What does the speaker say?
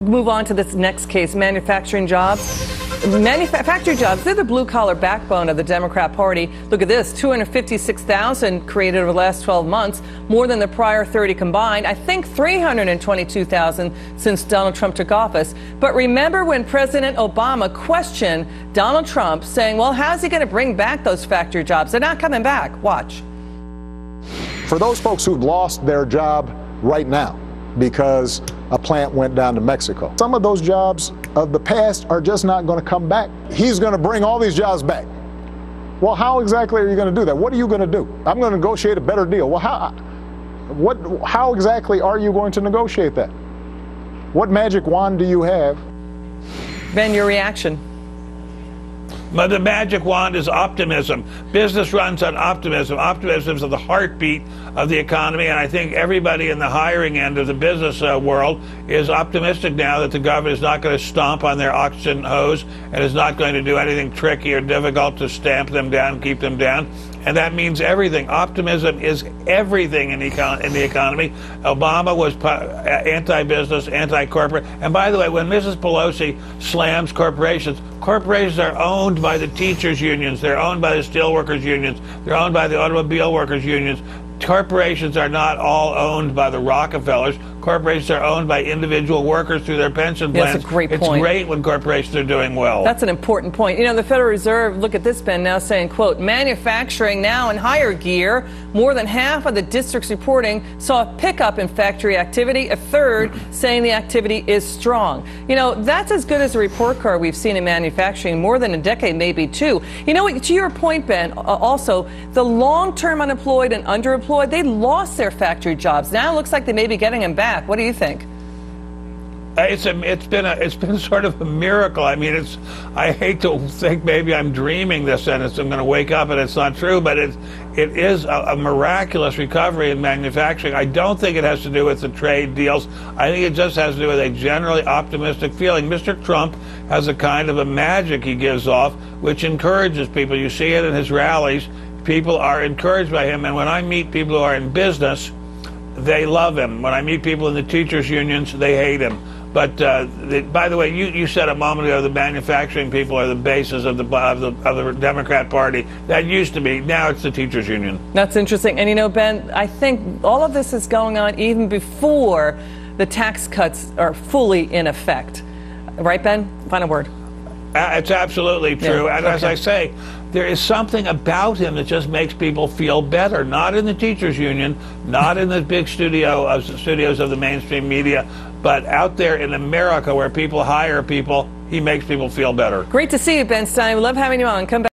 move on to this next case, manufacturing jobs. Factory jobs, they're the blue-collar backbone of the Democrat Party. Look at this, 256,000 created over the last 12 months, more than the prior 30 combined. I think 322,000 since Donald Trump took office. But remember when President Obama questioned Donald Trump, saying, well, how's he going to bring back those factory jobs? They're not coming back. Watch. For those folks who've lost their job right now because a plant went down to Mexico, some of those jobs of the past are just not going to come back. He's going to bring all these jobs back. Well, how exactly are you going to do that? What are you going to do? I'm going to negotiate a better deal. Well, how exactly are you going to negotiate that? What magic wand do you have? Ben, your reaction? But the magic wand is optimism. Business runs on optimism. Optimism is the heartbeat of the economy, and I think everybody in the hiring end of the business world is optimistic now that the government is not going to stomp on their oxygen hose and is not going to do anything tricky or difficult to stamp them down, keep them down. And that means everything. Optimism is everything in the economy. Obama was anti-business, anti-corporate. And by the way, when Mrs. Pelosi slams corporations, corporations are owned by the teachers' unions. They're owned by the steelworkers' unions. They're owned by the automobile workers' unions. Corporations are not all owned by the Rockefellers. Corporations are owned by individual workers through their pension plans. That's a great point. It's great when corporations are doing well. That's an important point. You know, the Federal Reserve, look at this, Ben, now saying, quote, manufacturing now in higher gear. More than half of the districts reporting saw a pickup in factory activity. A third saying the activity is strong. You know, that's as good as a report card we've seen in manufacturing, more than a decade, maybe two. You know, to your point, Ben, also, the long-term unemployed and underemployed, they lost their factory jobs. Now it looks like they may be getting them back. What do you think? It's been sort of a miracle. I mean, I hate to think maybe I'm dreaming this and I'm going to wake up and it's not true, but it is a miraculous recovery in manufacturing. I don't think it has to do with the trade deals. I think it just has to do with a generally optimistic feeling. Mr. Trump has a kind of a magic he gives off, which encourages people. You see it in his rallies. People are encouraged by him, and when I meet people who are in business, they love him. When I meet people in the teachers' unions, they hate him. But by the way, you said a moment ago the manufacturing people are the basis of the Democrat Party. That used to be. Now it's the teachers' union. That's interesting. And you know, Ben, I think all of this is going on even before the tax cuts are fully in effect. Right, Ben? Final word. It's absolutely true. Yeah, and as I say, there is something about him that just makes people feel better. Not in the teachers' union, not in the big studios of the mainstream media, but out there in America where people hire people, he makes people feel better. Great to see you, Ben Stein. We love having you on. Come back.